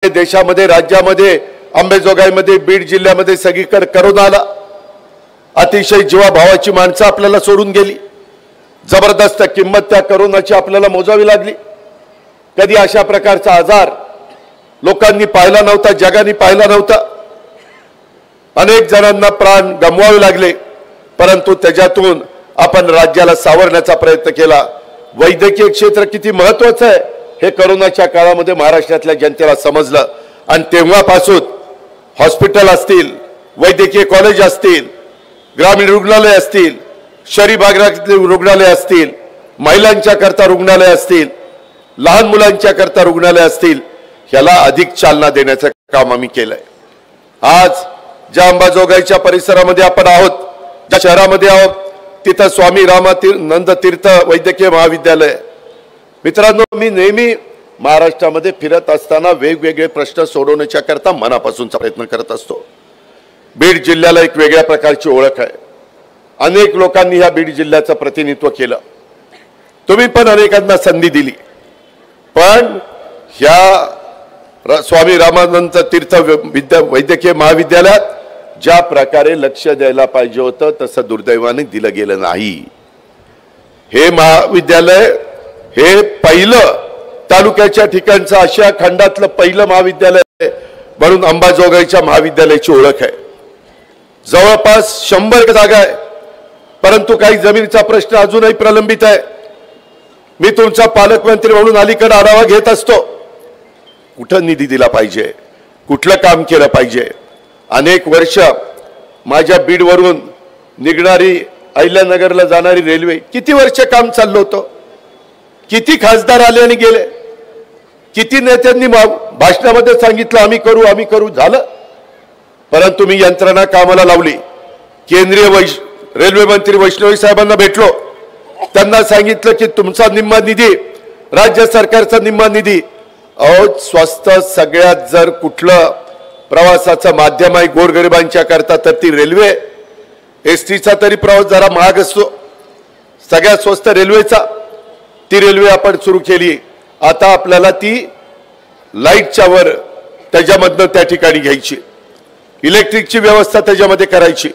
देशामध्ये राज्यामध्ये अंबेजोगाईमध्ये बीड जिल्ह्यामध्ये सगळीकडे करोना आला। अतिशय जीवाभावाची माणसं आपल्याला सोडून गेली। जबरदस्त किंमत त्या करोनाची आपल्याला मोजावी लागली। कधी अशा प्रकारचा आजार लोकांनी पाहिला नव्हता, जगाने पाहिला नव्हता। अनेक जणांना प्राण गमवावे लागले, परंतु त्याच्यातून आपण राज्याला सावरण्याचा प्रयत्न केला। वैद्यकीय क्षेत्र किती महत्त्वाचं आहे हे करोनाच्या काळामध्ये महाराष्ट्रातल्या जनतेला समजलं आणि तेव्हापासून हॉस्पिटल असतील, वैद्यकीय कॉलेज असतील, ग्रामीण रुग्णालय असतील, शहरी भागातले रुग्णालय असतील, महिलांच्या करता रुग्णालय असतील, लहान मुलांच्या करता रुग्णालय असतील, याला अधिक चालना देण्याचं काम आम्ही केलंय। आज ज्या अंबाजोगाईच्या परिसरामध्ये आपण आहोत, ज्या शहरामध्ये आहोत, तिथं स्वामी रामानंद तीर्थ वैद्यकीय महाविद्यालय। मित्रांनो, मी नेहमी महाराष्ट्रामध्ये फिरत असताना वेगवेगळे प्रश्न सोडवण्याच्या करता मनापासूनचा प्रयत्न करत असतो। बीड जिल्ह्याला एक वेगळ्या प्रकारची ओळख आहे। अनेक लोकांनी ह्या बीड जिल्ह्याचं प्रतिनिधित्व केलं। तुम्ही पण अनेकांना संधी दिली, पण ह्या स्वामी रामानंद तीर्थ वैद्यकीय महाविद्यालयात ज्या प्रकारे लक्ष द्यायला पाहिजे होतं तसं दुर्दैवाने दिलं गेलं नाही। हे महाविद्यालय हे पहिलं तालुक्याच्या ठिकाणचं आशिया खंडातलं पहिलं महाविद्यालय म्हणून अंबाजोगाईच्या महाविद्यालयाची ओळख आहे। जवळपास 100 जागा आहे, परंतु काही जमिनीचा प्रश्न अजूनही प्रलंबित आहे। मी तुमचा पालकमंत्री म्हणून अलीकडे आढावा घेत असतो, कुठं निधी दिला पाहिजे, कुठलं काम केलं पाहिजे। अनेक वर्ष माझ्या बीडवरून निघणारी अहिल्यानगरला जाणारी रेल्वे किती वर्ष काम चाललं होतं, किती खासदार आले आणि गेले, किती नेत्यांनी भाषणामध्ये सांगितलं आम्ही करू झालं, परंतु मी यंत्रणा कामाला लावली। केंद्रीय रेल्वे मंत्री वैष्णवी साहेबांना भेटलो, त्यांना सांगितलं की तुमचा निम्मा निधी, राज्य सरकारचा निम्मा निधी। स्वस्त सगळ्यात जर कुठलं प्रवासाचं माध्यम आहे गोरगरिबांच्या करता तर ती रेल्वे। एसटीचा तरी प्रवास जरा महाग असतो, सगळ्यात स्वस्त रेल्वेचा। ती रेल्वे आपण सुरू केली। आता आपल्याला ती लाईटच्या वर त्याच्यामधनं त्या ठिकाणी घ्यायची, इलेक्ट्रिकची व्यवस्था त्याच्यामध्ये करायची।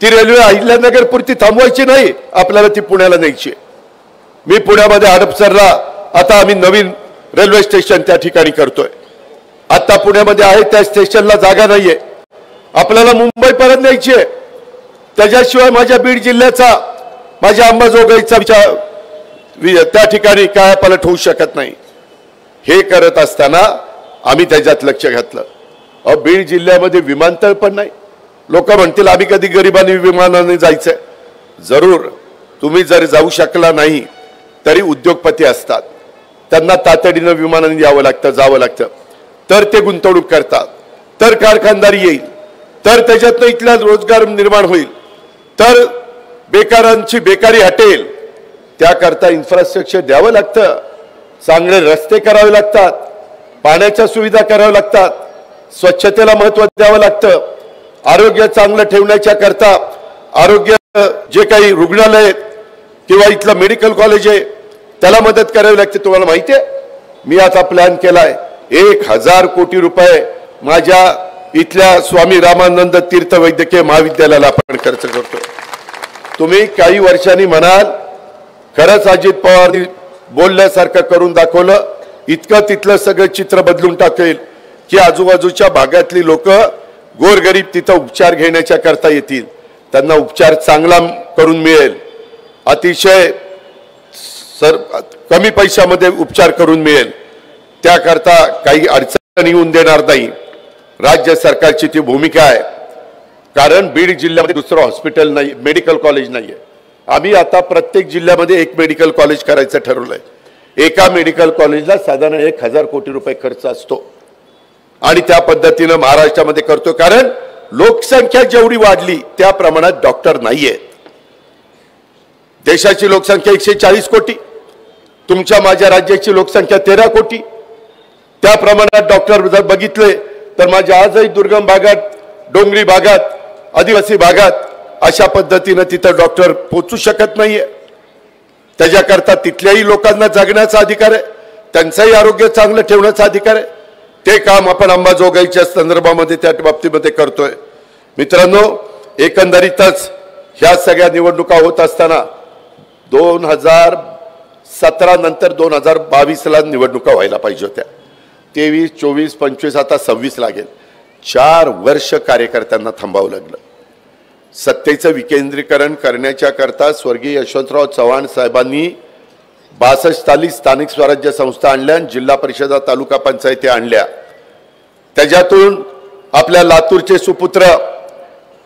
ती रेल्वे अहिल्यानगर पुरती थांबवायची नाही, आपल्याला ती पुण्याला न्यायची। मी पुण्यामध्ये हडपसरला आता आम्ही नवीन रेल्वे स्टेशन त्या ठिकाणी करतोय। आता पुण्यामध्ये आहे त्या स्टेशनला जागा नाहीये, आपल्याला मुंबईपर्यंत न्यायची आहे। त्याच्याशिवाय माझ्या बीड जिल्ह्याचा, माझ्या अंबाजोगाईचा त्या ठिकाणी काय पलट होऊ शकत नाही। हे करत असताना आम्ही त्याच्यात लक्ष घातलं। बीड जिल्ह्यामध्ये विमानतळ पण नाही। लोक म्हणतील आम्ही कधी गरिबांनी विमानाने जायचंय। जरूर, तुम्ही जर जाऊ शकला नाही तरी उद्योगपती असतात, त्यांना तातडीनं विमानाने जावं लागतं, तर ते गुंतवणूक करतात, तर कारखानदारी येईल, तर त्याच्यातनं इथला रोजगार निर्माण होईल, तर बेकारांची बेकारी हटेल। त्याकरता इन्फ्रास्ट्रक्चर द्यावं लागतं, चांगले रस्ते करावे लागतात, पाण्याच्या सुविधा कराव्या लागतात, स्वच्छतेला महत्त्व द्यावं लागतं, आरोग्य चांगलं ठेवण्याच्या करता आरोग्य जे काही रुग्णालय किंवा इथलं मेडिकल कॉलेज आहे त्याला मदत करावी लागते। तुम्हाला माहिती आहे, मी आता प्लॅन केलाय 1000 कोटी रुपये माझ्या इथल्या स्वामी रामानंद तीर्थ वैद्यकीय महाविद्यालयाला आपण खर्च करतो। तुम्ही काही वर्षांनी म्हणाल खरंच अजित पवार बोलल्यासारखं करून दाखवलं, इतकं तिथलं सगळं चित्र बदलून टाकेल की आजूबाजूच्या भागातली लोक गोरगरीब तिथं उपचार घेण्याच्या करता येतील, त्यांना उपचार चांगला करून मिळेल, अतिशय कमी पैशामध्ये उपचार करून मिळेल। त्याकरता काही अडचण येऊन देणार नाही, राज्य सरकारची ती भूमिका आहे। कारण बीड जिल्ह्यामध्ये दुसरं हॉस्पिटल नाही, मेडिकल कॉलेज नाहीये। आम्ही आता प्रत्येक जिल्ह्यामध्ये एक मेडिकल कॉलेज करायचं ठरवलंय। एका मेडिकल कॉलेजला साधारण 1000 कोटी रुपये खर्च असतो आणि त्या पद्धतीनं महाराष्ट्रामध्ये करतो। कारण लोकसंख्या जेवढी वाढली त्या प्रमाणात डॉक्टर नाहीयेत। देशाची लोकसंख्या 140 कोटी, तुमच्या माझ्या राज्याची लोकसंख्या 13 कोटी। त्या प्रमाणात डॉक्टर जर बघितले तर माझ्या आजही दुर्गम भागात, डोंगरी भागात, आदिवासी भागात अशा पद्धतीनं तिथं डॉक्टर पोहोचू शकत नाहीये। त्याच्याकरता तिथल्याही लोकांना जगण्याचा अधिकार आहे, त्यांचंही आरोग्य चांगलं ठेवण्याचा अधिकार आहे। ते काम आपण अंबाजोगाईच्या संदर्भामध्ये त्या बाबतीमध्ये करतोय। मित्रांनो, एकंदरीतच ह्या सगळ्या निवडणुका होत असताना 2017 नंतर 2022ला निवडणुका व्हायला पाहिजे होत्या। 23, 24, 25 आता 26 लागेल। 4 वर्ष कार्यकर्त्यांना थांबावं लागलं। सत्तेचं विकेंद्रीकरण करण्याच्या करता स्वर्गीय यशवंतराव चव्हाण साहेबांनी 62 स्थानिक स्वराज्य संस्था आणल्या, जिल्हा परिषदा तालुका पंचायती आणल्या। त्याच्यातून आपल्या लातूरचे सुपुत्र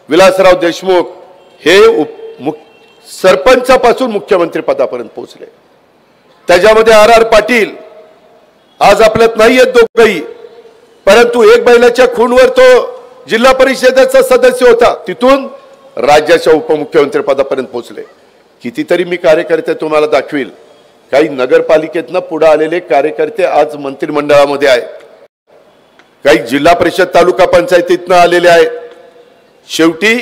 विलासराव देशमुख हे सरपंचापासून मुख्यमंत्री पदापर्यंत पोहोचले। त्याच्यामध्ये आर पाटील आज आपल्यात नाहीयेत दोघंही, परंतु एक बैलाच्या खूनवर तो जिल्हा परिषदेचा सदस्य होता, तिथून राज्याच्या उपमुख्यमंत्री पदापर्यंत पोहोचले। कितीतरी मी कार्यकर्ते तुम्हाला दाखवील। काही नगरपालिकेतनं पुढे आलेले कार्यकर्ते आज मंत्रिमंडळामध्ये आहेत, काही जिल्हा परिषद तालुका पंचायतीतनं आलेले आहेत। शेवटी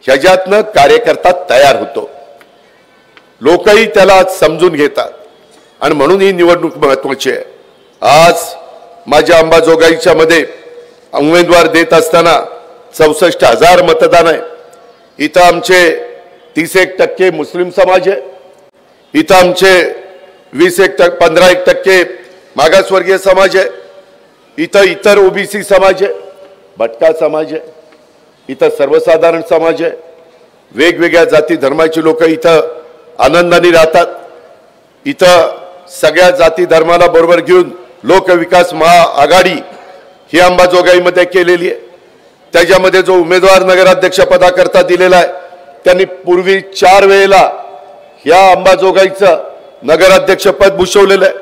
ह्याच्यातनं कार्यकर्ता तयार होतो, लोकही त्याला आज समजून घेतात आणि म्हणून ही निवडणूक महत्त्वाची आहे। आज माझ्या अंबाजोगाईच्या मध्ये उमेदवार देत असताना 64,000 मतदान आहे। इथं आमचे 30% मुस्लिम समाज आहे, इथं आमचे 15% मागासवर्गीय समाज आहे, इथं इतर ओबीसी समाज आहे, भटका समाज आहे, इथं सर्वसाधारण समाज आहे। वेगवेगळ्या जाती धर्माची लोक इथं आनंदाने राहतात। इथं सगळ्या जाती धर्माला बरोबर घेऊन लोकविकास महाआघाडी ही अंबाजोगाईमध्ये केलेली आहे। त्याच्यामध्ये जो उमेदवार नगराध्यक्ष पदाकरता दिलेला आहे, त्यांनी पूर्वी 4 वेळेला या अंबाजोगाईचं नगराध्यक्ष पद भूषवलेलं आहे।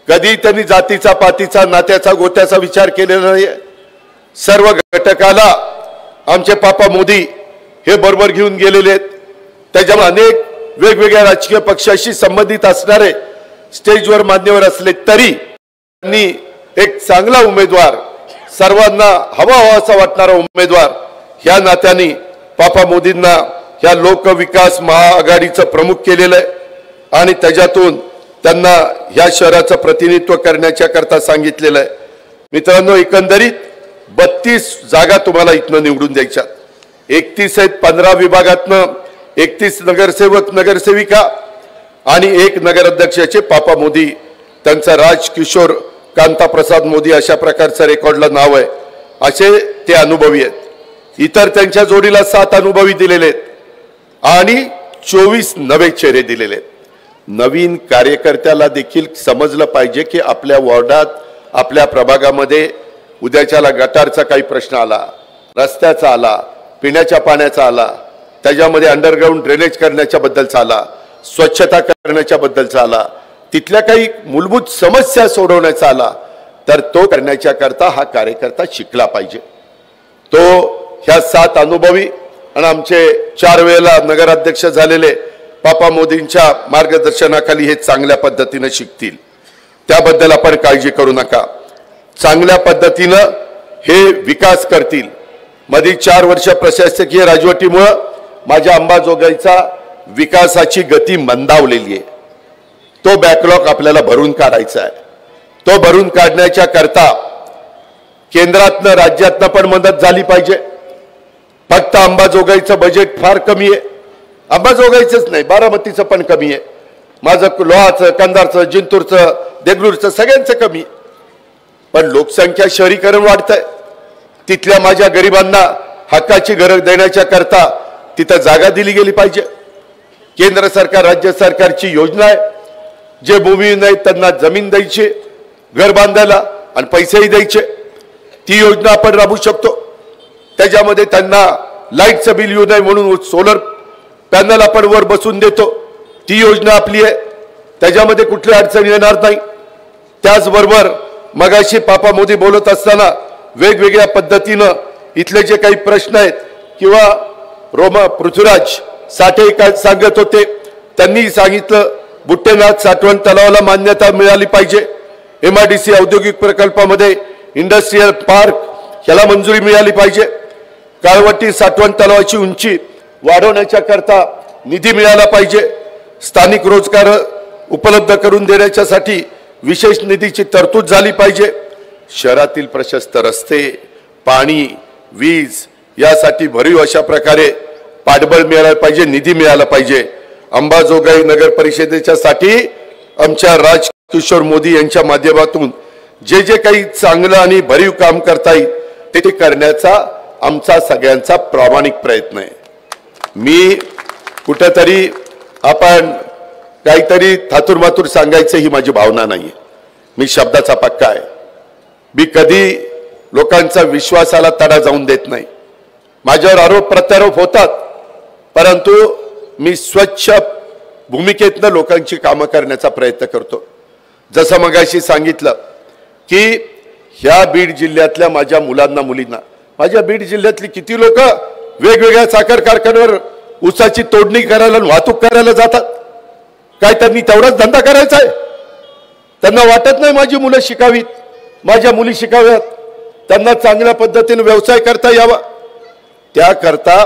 कधी त्यांनी जातीचा, पातीचा, नात्याचा, गोत्याचा विचार केलेला नाही। सर्व घटकाला आमचे पापा मोदी हे बरोबर घेऊन गेलेले आहेत। त्याच्यामुळे अनेक वेगवेगळ्या राजकीय पक्षाशी संबंधित असणारे स्टेजवर मान्यवर असले तरी त्यांनी एक चांगला उमेदवार, सर्वांना हवा असा वाटणारा उमेदवार ह्या नात्याने पापा मोदींना ह्या लोकविकास महाआघाडीचं प्रमुख केलेलं आहे आणि त्याच्यातून त्यांना ह्या शहराचं प्रतिनिधित्व करण्याच्या करता सांगितलेलं आहे। मित्रांनो, एकंदरीत 32 जागा तुम्हाला इथनं निवडून द्यायच्या। 31 आहेत 15 विभागातनं, 31 नगरसेवक नगरसेविका आणि 1 नगराध्यक्षाचे पापा मोदी, त्यांचा राजकिशोर कांताप्रसाद मोदी अशा प्रकारचं रेकॉर्डला नाव आहे। असे ते अनुभवी आहेत। इतर त्यांच्या जोडीला 7 अनुभवी दिलेले आहेत आणि 24 नवे चेहरे दिलेले आहेत। नवीन कार्यकर्त्याला देखील समजलं पाहिजे की आपल्या वॉर्डात, आपल्या प्रभागामध्ये उद्याच्याला गटारचा काही प्रश्न आला, रस्त्याचा आला, पिण्याच्या पाण्याचा आला, त्याच्यामध्ये अंडरग्राउंड ड्रेनेज करण्याच्या बद्दलचा आला, स्वच्छता करण्याच्या बद्दलचा आला, तिथल्या काही मूलभूत समस्या सोडवण्याचा आला, तर तो करण्याच्या करता हा कार्यकर्ता शिकला पाहिजे। तो ह्या 7 अनुभवी आणि आमचे 4 वेळेला नगराध्यक्ष झालेले पापा मोदींच्या मार्गदर्शनाखाली हे चांगल्या पद्धतीने शिकतील। त्याबद्दल आपण काळजी करू नका। चांगल्या पद्धतीनं हे विकास करतील। मध्ये 4 वर्ष प्रशासकीय राजवटीमुळे माझ्या अंबाजोगाईचा विकासाची गती मंदावलेली आहे। तो बॅकलॉग आपल्याला भरून काढायचा आहे। तो भरून काढण्याच्या करता केंद्रातनं राज्यातनं पण मदत झाली पाहिजे। फक्त अंबाजोगाईचं बजेट फार कमी आहे, अंबाजोगाईचंच नाही बारामतीचं पण कमी आहे, माझं लोहाचं, कंधारचं, जिंतूरचं, देगलूरचं सगळ्यांचं कमी आहे। पण लोकसंख्या शहरीकरण वाढतंय, तिथल्या माझ्या गरिबांना हक्काची घरं देण्याच्या करता तिथं जागा दिली गेली पाहिजे। केंद्र सरकार राज्य सरकारची योजना आहे, जे भूमी नाही त्यांना जमीन द्यायची घर बांधायला आणि पैसेही द्यायचे, ती योजना आपण राबवू शकतो। त्याच्यामध्ये त्यांना लाईटचं बिल येऊ नये म्हणून सोलर पॅनल आपण वर बसून देतो, ती योजना आपली आहे, त्याच्यामध्ये कुठली अडचण येणार नाही। त्याचबरोबर मगाशी पापा मोदी बोलत असताना वेगवेगळ्या पद्धतीनं इथले जे काही प्रश्न आहेत किंवा पृथ्वीराज साठे काय सांगत होते, त्यांनी सांगितलं बुट्टेनाथ साठवण तलावाला मान्यता मिळाली पाहिजे, MIDC औद्योगिक प्रकल्पामध्ये इंडस्ट्रियल पार्क ह्याला मंजुरी मिळाली पाहिजे, काळवटी साठवण तलावाची उंची वाढवण्याच्या करता निधी मिळाला पाहिजे, स्थानिक रोजगार उपलब्ध करून देण्याच्यासाठी विशेष निधीची तरतूद झाली पाहिजे, शहरातील प्रशस्त रस्ते, पाणी, वीज यासाठी भरीव अशा प्रकारे पाठबळ मिळालं पाहिजे, निधी मिळाला पाहिजे। अंबाजोगाई नगर परिषदेच्या साठी आमच्या राजकिशोर मोदी यांच्या माध्यमातून जे जे काही चांगलं आणि भरीव काम करता येईल ते करण्याचा आमचा सगळ्यांचा प्रामाणिक प्रयत्न आहे। मी कुठेतरी आपण काहीतरी थातुरमातुर सांगायचं ही माझी भावना नाहीये। मी शब्दाचा पक्का आहे। मी कधी लोकांचा विश्वासाला तडा जाऊन देत नाही। माझ्यावर आरोप प्रत्यारोप होतात, परंतु मी स्वच्छ भूमिकेतनं लोकांची कामं करण्याचा प्रयत्न करतो। जसं मगाशी सांगितलं की ह्या बीड जिल्ह्यातल्या माझ्या मुलांना मुलींना, माझ्या बीड जिल्ह्यातली किती लोक वेगवेगळ्या साखर कारखान्यावर ऊसाची तोडणी करायला वाहतूक करायला जातात। काय त्यांनी तेवढाच धंदा करायचा आहे? त्यांना वाटत नाही माझी मुलं शिकावीत, माझ्या मुली शिकाव्यात, त्यांना चांगल्या पद्धतीने व्यवसाय करता यावा। त्याकरता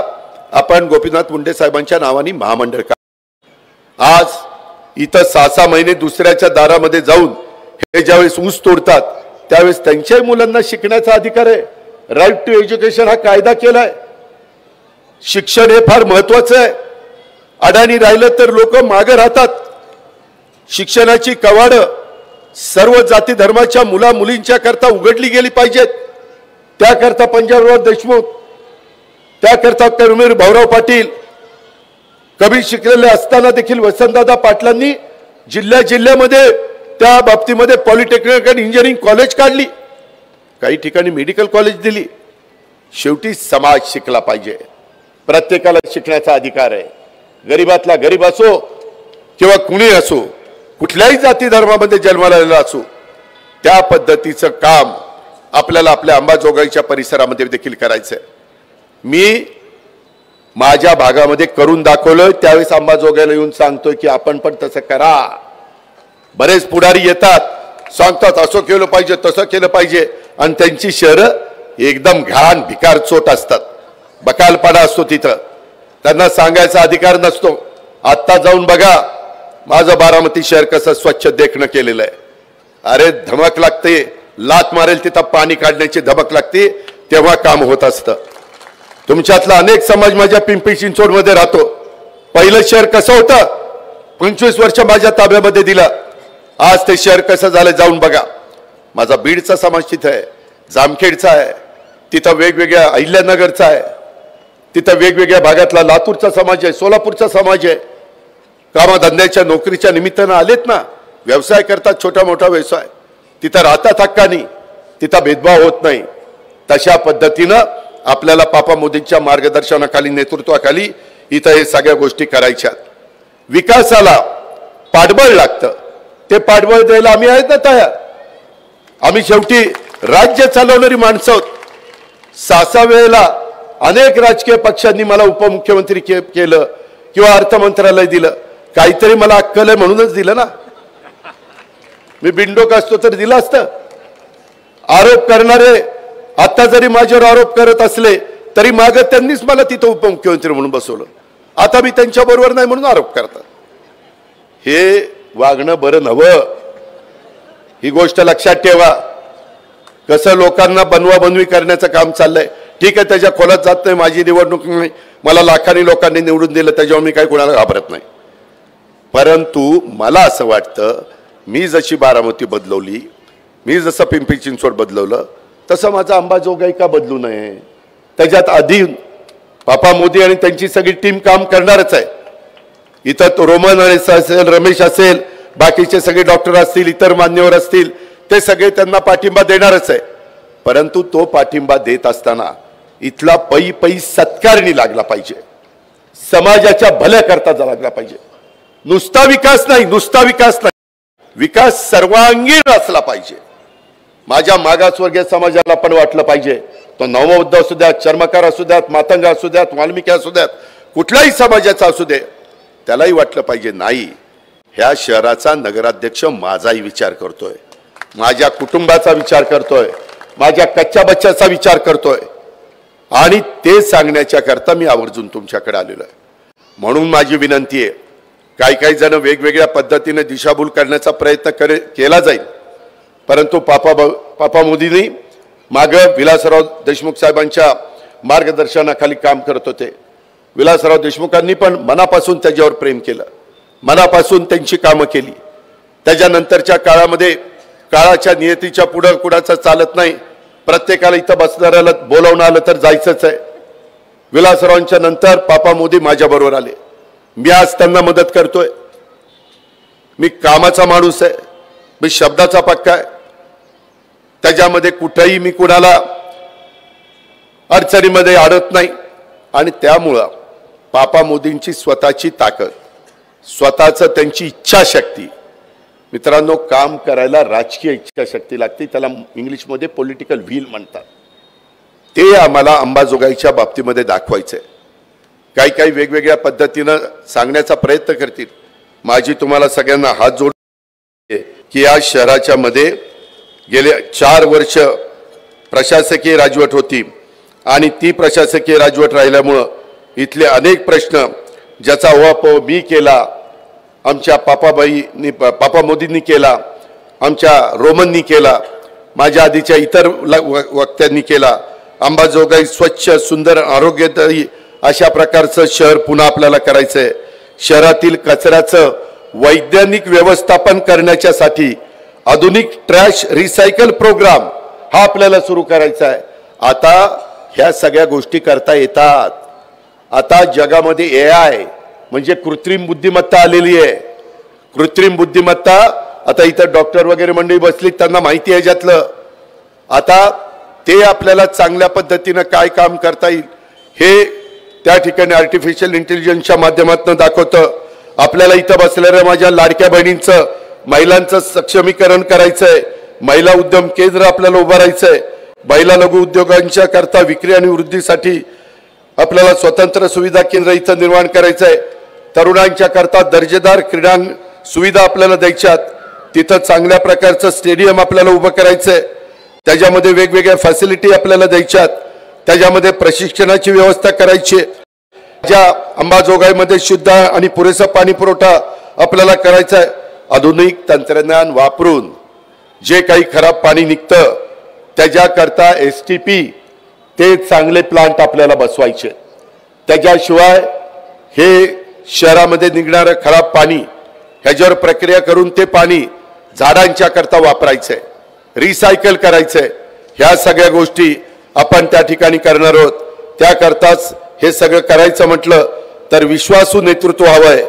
आपण गोपीनाथ मुंडे साहेबांच्या नावाने महामंडळ आज इथं 6-6 महिने दुसऱ्याच्या दारामध्ये जाऊन हे ज्यावेळेस ऊस तोडतात त्यावेळेस त्यांच्याही मुलांना शिकण्याचा अधिकार आहे। राईट टू एज्युकेशन हा कायदा केलाय। शिक्षण हे फार महत्वाचं आहे। अडाणी राहिलं तर लोक मागे राहतात। शिक्षणाची कवाड सर्व जाती धर्माच्या मुला मुलींच्या करता उघडली गेली पाहिजेत। त्याकरता पंजाबराव देशमुख, त्याकरता कर्मवीर भाऊराव पाटील, कमी शिकलेले असताना देखील वसंतदादा पाटलांनी जिल्ह्यामध्ये त्या बाबतीमध्ये पॉलिटेक्निक आणि इंजिनिअरिंग कॉलेज काढली, काही ठिकाणी मेडिकल कॉलेज दिली। शेवटी समाज शिकला पाहिजे। प्रत्येकाला शिकण्याचा अधिकार आहे। गरीबातला गरीब असो किंवा कुणी असो, कुठल्याही जाती धर्मामध्ये जन्माला आलेला असो, त्या पद्धतीचं काम आपल्याला आपल्या अंबाजोगाईच्या परिसरामध्ये देखील करायचं आहे। मी माझ्या भागामध्ये करून दाखवलं, त्यावेळेस अंबाजोगाईला येऊन सांगतोय की आपण पण तसं करा। बरेच पुढारी येतात, सांगतात असं केलं पाहिजे, तसं केलं पाहिजे, आणि त्यांची शहरं एकदम घाण भिकार चोट असतात, बकालपणा असतो तिथं, त्यांना सांगायचा अधिकार नसतो। आत्ता जाऊन बघा माझं बारामती शहर कसं स्वच्छ देखणं केलेलं आहे। अरे धमक लागते, लात मारेल तिथं पाणी काढण्याची धमक लागते, तेव्हा काम होत असतं। तुमच्यातला अनेक समाज माझ्या पिंपरी चिंचवडमध्ये राहतो। पहिलं शहर कसं होतं? 25 वर्ष माझ्या ताब्यामध्ये दिलं, आज ते शहर कसं झालं जाऊन बघा। माझा बीडचा समाज तिथं आहे, जामखेडचा आहे, तिथं वेगवेगळ्या अहिल्यानगरचा आहे, तिथं वेगवेगळ्या भागातला लातूरचा समाज आहे, सोलापूरचा समाज आहे। कामधंद्याच्या नोकरीच्या निमित्तानं आलेत ना, व्यवसाय करतात, छोटा मोठा व्यवसाय, तिथं राहतात हक्कानी, तिथं भेदभाव होत नाही। तशा पद्धतीनं आपल्याला पापा मोदींच्या मार्गदर्शनाखाली, नेतृत्वाखाली इथं हे सगळ्या गोष्टी करायच्या। विकासाला पाठबळ लागतं, ते पाठबळ द्यायला आम्ही आहेत ना तयार। आम्ही शेवटी राज्य चालवणारी माणसं आहोत। 6 वेळेला अनेक राजकीय पक्षांनी मला उपमुख्यमंत्री केलं किंवा अर्थ मंत्रालय दिलं, काहीतरी मला अक्कल आहे म्हणूनच दिलं ना। मी बिनडोक असतो तर दिलं असतं। आरोप करणारे आता जरी माझ्यावर आरोप करत असले तरी मागे त्यांनीच मला तिथं उपमुख्यमंत्री म्हणून बसवलं, आता मी त्यांच्या बरोबर नाही म्हणून आरोप करतात। हे वागणं बरं नव्हं, ही गोष्ट लक्षात ठेवा। कसं लोकांना बनवाबनवी करण्याचं काम चाललंय। ठीक आहे, त्याच्या खोलात जात नाही, माझी निवडणूक नाही, मला लाखांनी लोकांनी निवडून दिलं, त्याच्यावर मी काही कोणाला घाबरत नाही। परंतु मला असं वाटतं, मी जशी बारामती बदलवली, मी जसं पिंपरी चिंचवड बदलवलं, तसं माझा अंबाजोगाई का बदलू नये? त्याच्यात आधी पापा मोदी आणि त्यांची सगळी टीम काम करणारच आहे। इथं तो रोमन असेल, रमेश असेल, बाकीचे सगळे डॉक्टर असतील, इतर मान्यवर असतील, ते सगळे त्यांना पाठिंबा देणारच आहे। परंतु तो पाठिंबा देत असताना इथला पै सत्कारणी लागला पाहिजे, समाजाच्या भल्या करता लागला पाहिजे। नुसता विकास नाही, नुसता विकास नाही, विकास सर्वांगीण असला पाहिजे। माझ्या मागासवर्गीय समाजाला पण वाटलं पाहिजे, तो नवबौद्ध असू द्यात, चर्मकार असू द्यात, मातंग असू द्यात, वाल्मिकी असू द्यात, कुठल्याही समाजाचा असू दे, त्यालाही वाटलं पाहिजे नाही, ह्या शहराचा नगराध्यक्ष माझाही विचार करतोय, माझ्या कुटुंबाचा विचार करतोय, माझ्या कच्च्या बच्च्याचा विचार करतोय, आणि ते सांगण्याच्या करता मी आवर्जून तुमच्याकडे आलेलो आहे। म्हणून माझी विनंती आहे, काही जण वेगवेगळ्या पद्धतीने दिशाभूल करण्याचा प्रयत्न केला जाईल, परंतु पापा मोदींनी मागं विलासराव देशमुख साहेबांच्या मार्गदर्शनाखाली काम करत होते. विलासराव देशमुखांनी पण मनापासून त्याच्यावर प्रेम केलं, मनापासून त्यांची कामं केली. त्याच्यानंतरच्या काळामध्ये काळाच्या नियतीच्या पुढं कुणाचं चालत नाही, प्रत्येकाला इथं बसणाऱ्याला बोलावून आलं तर जायचंच आहे. विलासरावांच्या नंतर पापा मोदी माझ्याबरोबर आले. मी आज त्यांना मदत करतोय. मी कामाचा माणूस आहे, मी शब्दाचा पक्का आहे. त्याच्यामध्ये कुठेही मी कुणाला अडचणीमध्ये अडत नाही. आणि त्यामुळं पापा मोदींची स्वतःची ताकद, स्वतःचं त्यांची इच्छाशक्ती, मित्रांनो काम करायला राजकीय इच्छाशक्ती लागते, त्याला इंग्लिशमध्ये पॉलिटिकल व्हील म्हणतात. ते आम्हाला अंबाजोगाईच्या बाबतीमध्ये दाखवायचंय. काही काही वेगवेगळ्या पद्धतीनं सांगण्याचा प्रयत्न करतील. माझी तुम्हाला सगळ्यांना हात जोड की या शहराच्या मध्ये गेले 4 वर्ष प्रशासकीय राजवट होती आणि ती प्रशासकीय राजवट राहिल्यामुळं इथले अनेक प्रश्न ज्याचा उहापोह मी केला, आमच्या पापा मोदींनी केला, आमच्या रोमननी केला, माझ्या आधीच्या इतर वक्त्यांनी केला. अंबाजोगाई स्वच्छ सुंदर आरोग्यदायी अशा प्रकारचं शहर पुन्हा आपल्याला करायचंय. शहरातील कचऱ्याचं वैज्ञानिक व्यवस्थापन करण्यासाठी आधुनिक ट्रॅश रिसायकल प्रोग्राम हा आपल्याला सुरू करायचा आहे. आता ह्या सगळ्या गोष्टी करता येतात. आता जगामध्ये AI म्हणजे कृत्रिम बुद्धिमत्ता आलेली आहे. कृत्रिम बुद्धिमत्ता आता इथं डॉक्टर वगैरे मंडळी बसली, त्यांना माहिती आहे याच्यातलं. आता ते आपल्याला चांगल्या पद्धतीनं काय काम करता येईल हे त्या ठिकाणी आर्टिफिशियल इंटेलिजन्सच्या माध्यमातून दाखवतं. आपल्याला इथं बसलेल्या माझ्या लाडक्या बहिणींचं, महिलांचं सक्षमीकरण करायचंय. महिला उद्यम केंद्र आपल्याला उभारायचंय. महिला लघु उद्योगांच्या करता विक्री आणि वृद्धीसाठी आपल्याला स्वतंत्र सुविधा केंद्र इथं निर्माण करायचंय. तरुणांच्या करता दर्जेदार क्रीडा सुविधा आपल्याला द्यायच्यात. तिथं चांगल्या प्रकारचं स्टेडियम आपल्याला उभं करायचंय. त्याच्यामध्ये वेगवेगळ्या फॅसिलिटी आपल्याला द्यायच्यात. त्याच्यामध्ये प्रशिक्षणाची व्यवस्था करायची. ज्या अंबाजोगाईमध्ये शुद्ध आणि पुरेसा पाणी पुरवठा आपल्याला करायचा आहे. आधुनिक तंत्रज्ञान वापरून जे काही खराब पाणी निघतं त्याच्याकरता STP ते चांगले प्लांट आपल्याला बसवायचे. त्याच्याशिवाय हे शहरामध्ये निघणारं खराब पाणी ह्याच्यावर प्रक्रिया करून ते पाणी झाडांच्या करता वापरायचंय, रिसायकल करायचंय. ह्या सगळ्या गोष्टी आपण त्या ठिकाणी करणार आहोत. त्याकरताच हे सगळं करायचं म्हटलं तर विश्वासू नेतृत्व हवंय.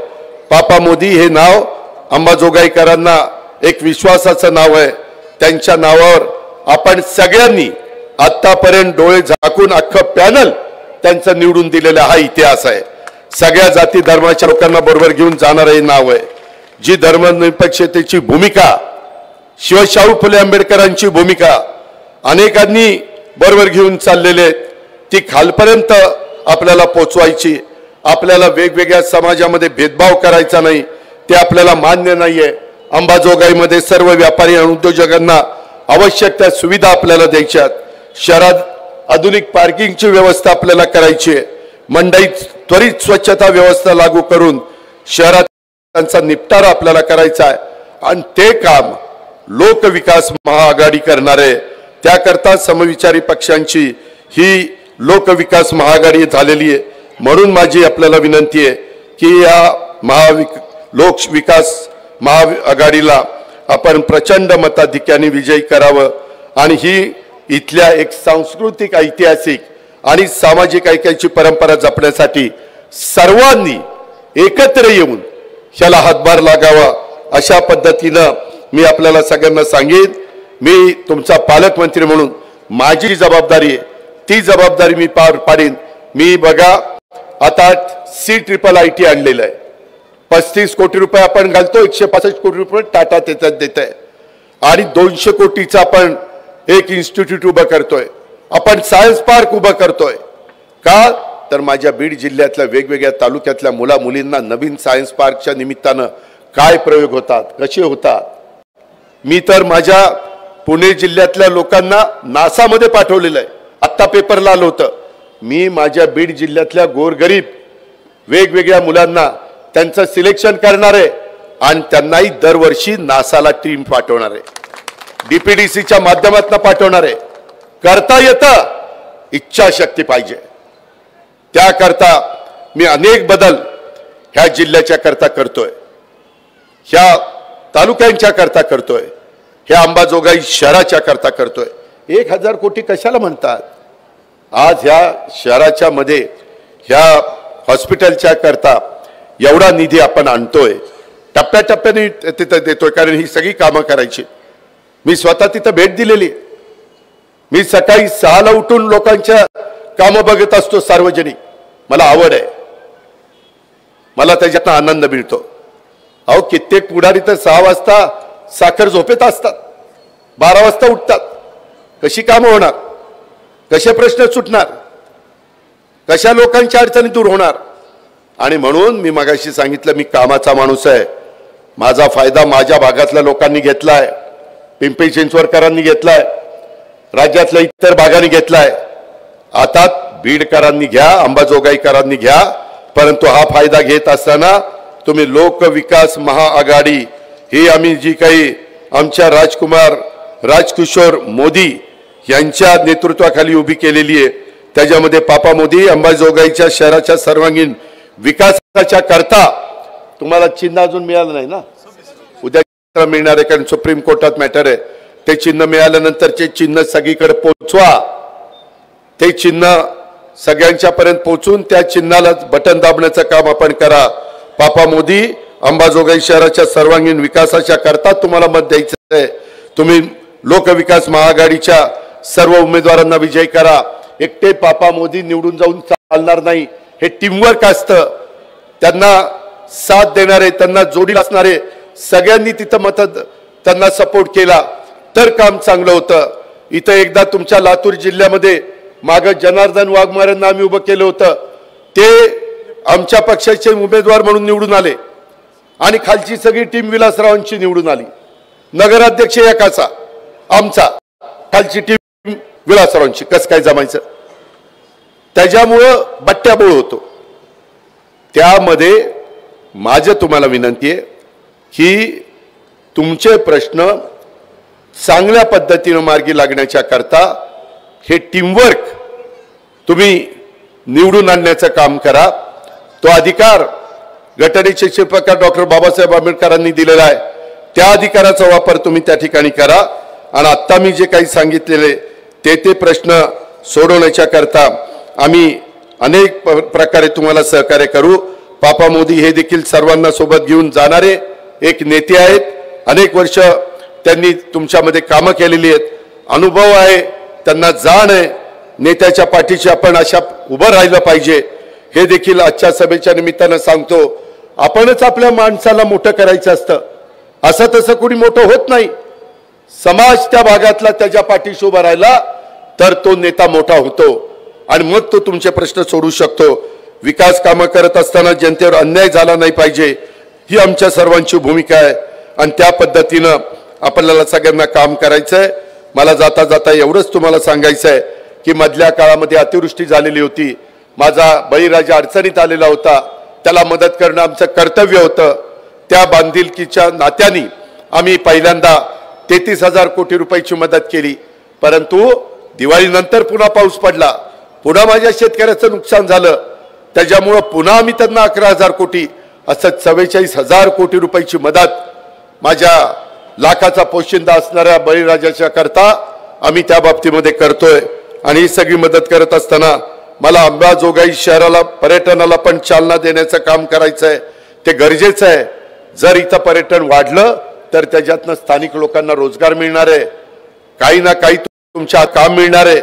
पापा मोदी हे नाव अंबाजोगाईकरांना एक विश्वासाचं नाव आहे. त्यांच्या नावावर आपण सगळ्यांनी आतापर्यंत डोळे झाकून अख्खं पॅनल त्यांचं निवडून दिलेला हा इतिहास आहे. सगळ्या जाती धर्माच्या लोकांना बरोबर घेऊन जाणारं हे नाव आहे. जी धर्मनिरपेक्षतेची भूमिका, शिवशाहू फुले आंबेडकरांची भूमिका अनेकांनी बरोबर घेऊन चाललेले आहेत, ती खालपर्यंत आपल्याला पोचवायची. आपल्याला वेगवेगळ्या समाजामध्ये भेदभाव करायचा नाही, ते आपल्याला मान्य नाहीये. अंबाजोगाईमध्ये सर्व व्यापारी आणि उद्योजकांना आवश्यक त्या सुविधा आपल्याला द्यायच्यात. शहरात आधुनिक पार्किंगची व्यवस्था आपल्याला करायची आहे. मंडईत त्वरित स्वच्छता व्यवस्था लागू करून शहरात त्यांचा निपटारा आपल्याला करायचा आहे. आणि ते काम लोकविकास महाआघाडी करणार आहे. त्याकरता समविचारी पक्षांची ही लोकविकास महाआघाडी झालेली आहे. म्हणून माझी आपल्याला विनंती आहे की या लोकविकास महाआघाडीला आपण प्रचंड मताधिक्याने विजयी करावं आणि ही इथल्या एक सांस्कृतिक, ऐतिहासिक आणि सामाजिक ऐक्याची परंपरा जपण्यासाठी सर्वांनी एकत्र येऊन ह्याला हातभार लागावा. अशा पद्धतीनं मी आपल्याला सगळ्यांना सांगेन. मी तुमचा पालकमंत्री म्हणून माझी जबाबदारी आहे, ती जबाबदारी मी पार पाडीन. मी बघा आता CIIIT आणलेलं आहे. 35 कोटी रुपये आपण घालतो, 165 कोटी रुपये टाटा त्याच्यात देत आहे आणि 200 कोटीचा आपण एक इन्स्टिट्यूट उभं करतोय. आपण सायन्स पार्क उभं करतोय. का तर माझ्या बीड जिल्ह्यातल्या वेगवेगळ्या तालुक्यातल्या मुला मुलींना नवीन सायन्स पार्कच्या निमित्तानं काय प्रयोग होतात, कसे होतात. मी तर माझ्या पुणे जिल्ह्यातल्या लोकांना नासामध्ये पाठवलेलं आहे. आत्ता पेपरला आलं होतं. मी माझ्या बीड जिल्ह्यातल्या गोरगरीब वेगवेगळ्या मुलांना त्यांचं सिलेक्शन करणार आहे आणि त्यांनाही दरवर्षी नासाला टीम पाठवणार आहे. डीपीडीसीच्या माध्यमातून पाठवणार आहे. करता येतं, इच्छाशक्ती पाहिजे. त्याकरता मी अनेक बदल ह्या जिल्ह्याच्या करता करतोय, ह्या तालुक्यांच्या करता करतोय, ह्या अंबाजोगाई शहराच्या करता करतोय. 1000 कोटी कशाला म्हणतात? आज ह्या शहराच्या मध्ये ह्या हॉस्पिटलच्या करता एवढा निधी आपण आणतोय, टप्प्याटप्प्याने तिथं देतोय, कारण ही सगळी कामं करायची. मी स्वतः तिथं भेट दिलेली. मी सकाळी 6ला उठून लोकांच्या कामं बघत असतो सार्वजनिक. मला आवड आहे, मला त्याच्यातनं आनंद मिळतो. अहो कित्येक पुढारी तर 6 वाजता साखर झोपेत असतात, 12 वाजता उठतात. कशी कामं होणार? कसे प्रश्न सुटणार? कशा लोकांच्या अडचणी दूर होणार? आणि म्हणून मी मगाशी सांगितलं, मी कामाचा माणूस आहे. माझा फायदा माझ्या भागातल्या लोकांनी घेतलाय, पिंपरी चिंचवडकरांनी घेतलाय, राज्यातल्या इतर भागांनी घेतलाय. आता बीडकरांनी घ्या, अंबाजोगाईकरांनी घ्या. परंतु हा फायदा घेत असताना तुम्ही लोकविकास महाआघाडी ही आम्ही जी काही आमच्या राजकिशोर मोदी यांच्या नेतृत्वाखाली उभी केलेली आहे, त्याच्यामध्ये पापा मोदी अंबाजोगाईच्या शहराच्या सर्वांगीण विकासाच्या करता तुम्हाला चिन्ह अजून मिळालं नाही ना, उद्या मिळणार आहे, कारण सुप्रीम कोर्टात मॅटर आहे. ते चिन्ह मिळाल्यानंतरचे चिन्ह सगळीकडे पोहोचवा. ते चिन्ह सगळ्यांच्या पर्यंत पोहोचून त्या चिन्हाला बटन दाबण्याचं काम आपण करा. पापा मोदी अंबाजोगाई शहराच्या सर्वांगीण विकासाच्या करता तुम्हाला मत द्यायचं आहे. तुम्ही लोकविकास महाआघाडीच्या सर्व उमेदवारांना विजयी करा. एकटे पापा मोदी निवडून जाऊन चालणार नाही. हे टीमवर्क असतं. त्यांना साथ देणारे, त्यांना जोडी असणारे सगळ्यांनी तिथं मत त्यांना सपोर्ट केला तर काम चांगलं होतं. इथं एकदा तुमच्या लातूर जिल्ह्यामध्ये मागं जनार्दन वाघमारेंना आम्ही उभं केलं होतं. ते आमच्या पक्षाचे उमेदवार म्हणून निवडून आले आणि खालची सगळी टीम विलासरावांची निवडून आली. नगराध्यक्ष एकाचा, आमचा, खालची टीम विलासरावांची. कसं काय जमायचं? त्याच्यामुळं बट्ट्याबोळ होतो. त्यामध्ये माझं तुम्हाला विनंती आहे की तुमचे प्रश्न चांगल्या पद्धतीने मार्गी लागण्याच्या करता हे टीमवर्क तुम्ही निवडून आणण्याचं काम करा. तो अधिकार घटनेचे शिल्पकार डॉक्टर बाबासाहेब आंबेडकरांनी दिलेला आहे, त्या अधिकाराचा वापर तुम्ही त्या ठिकाणी करा. आणि आत्ता मी जे काही सांगितलेले ते प्रश्न सोडवण्याच्या करता आम्ही अनेक प्रकारे तुम्हाला सहकार्य करू. पापा मोदी हे देखील सर्वांना सोबत घेऊन जाणारे एक नेते आहेत. अनेक वर्ष त्यांनी तुमच्यामध्ये कामं केलेली आहेत, अनुभव आहे, त्यांना जाण आहे. नेत्याच्या पाठीशी आपण अशा उभं राहिलं पाहिजे हे देखील आजच्या सभेच्या निमित्तानं सांगतो. आपणच आपल्या माणसाला मोठं करायचं असतं, असं तसं कोणी मोठं होत नाही. समाज त्या भागातला त्याच्या पाठीशी उभा राहिला तर तो नेता मोठा होतो आणि मग तो तुमचे प्रश्न सोडू शकतो. विकास कामं करत असताना जनतेवर अन्याय झाला नाही पाहिजे ही आमच्या सर्वांची भूमिका आहे आणि त्या पद्धतीनं आपल्याला सगळ्यांना काम करायचं आहे. मला जाता जाता एवढंच तुम्हाला सांगायचं आहे की मधल्या काळामध्ये अतिवृष्टी झालेली होती. माझा बळीराजा अडचणीत आलेला होता, त्याला मदत करणं आमचं कर्तव्य होतं. त्या बांधिलकीच्या नात्याने आम्ही पहिल्यांदा 33,000 कोटी रुपयाची मदत केली. परंतु दिवाळीनंतर पुन्हा पाऊस पडला, पुन्हा माझ्या शेतकऱ्याचं नुकसान झालं. त्याच्यामुळं पुन्हा आम्ही त्यांना 11,000 कोटी असं 44,000 कोटी रुपयाची मदत माझ्या लाखाचा पोशिंदा असणाऱ्या बळीराजाच्या करता आम्ही त्या बाबतीमध्ये करतोय. आणि ही सगळी मदत करत असताना मला अंबाजोगाई शहराला पर्यटनाला पण चालना देण्याचं काम करायचं आहे. ते गरजेचं आहे. जर इथं पर्यटन वाढलं तर त्याच्यातनं स्थानिक लोकांना रोजगार मिळणार आहे, काही ना काही तुमच्या काम मिळणार आहे.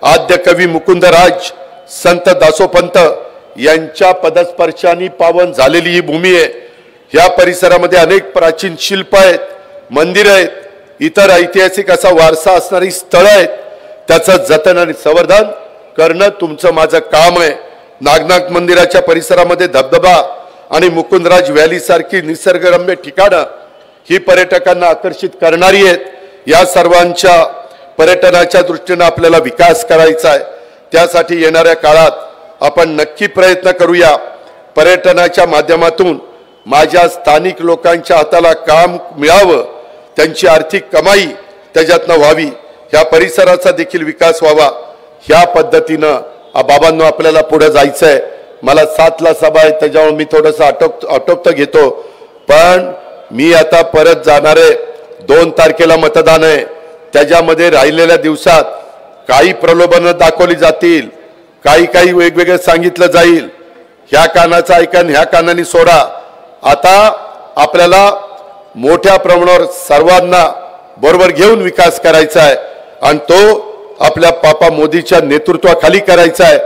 आद्य कवी मुकुंदराज संत दासोपंत यांच्या पदस्पर्शाने पावन झालेली ही भूमी आहे. या परिसरामध्ये अनेक प्राचीन शिल्प आहेत, मंदिर आहेत, इतर ऐतिहासिक असा वारसा असणारी स्थळं आहेत. त्याचं जतन आणि संवर्धन करणं तुमचं माझं काम आहे. नागनाथ मंदिराच्या परिसरामध्ये धबधबा आणि मुकुंदराज व्हॅली सारखी निसर्गरम्य ठिकाणं ही पर्यटकांना आकर्षित करणारी आहेत. या सर्वांच्या पर्यटनाच्या दृष्टीने आपल्याला विकास करायचा आहे. त्यासाठी येणाऱ्या काळात आपण नक्की प्रयत्न करूया. पर्यटनाच्या माध्यमातून माझ्या स्थानिक लोकांच्या हाताला काम मिळावं, त्यांची आर्थिक कमाई त्याच्यातनं व्हावी, ह्या परिसराचा देखील विकास व्हावा, ह्या पद्धतीनं बाबांनो आपल्याला पुढे जायचंय. मला 7ला सभा आहे, त्याच्यामुळे मी थोडंसं आटोपतं घेतो. पण मी आता परत जाणार आहे. 2 तारखेला मतदान आहे. त्याच्यामध्ये राहिलेल्या दिवसात काही प्रलोभनं दाखवली जातील, काही वेगवेगळं सांगितलं जाईल. ह्या कानाचं ऐका ह्या कानाने सोडा. आता आपल्याला मोठ्या प्रमाणावर सर्वांना बरोबर घेऊन विकास करायचा आहे आणि तो आपल्या पापा मोदीच्या नेतृत्वाखाली करायचा आहे.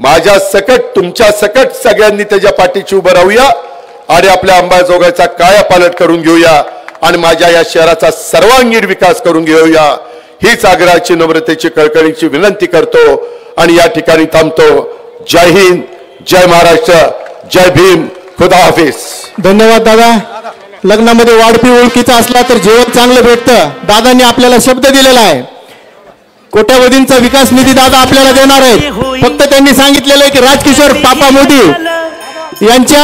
माझ्या सकट तुमच्या सकट सगळ्यांनी त्याच्या पाठीशी उभं राहूया आणि आपल्या अंबाजोगाईचा कायापालट करून घेऊया आणि माझ्या या शहराचा सर्वांगीण विकास करून घेऊया. हीच आग्रहाची नम्रतेची कळकळीची विनंती करतो आणि या ठिकाणी थांबतो. जय हिंद, जय महाराष्ट्र, जय भीम, खुदा हाफिज. धन्यवाद दादा. लग्नामध्ये वाढपी ओळखीचा असला तर जेवण चांगलं भेटतं. दादांनी आपल्याला शब्द दिलेला आहे. कोट्यावधींचा विकास निधी दादा आपल्याला देणार आहेत. फक्त त्यांनी सांगितलेलं आहे की राजकिशोर पापा मोदी यांच्या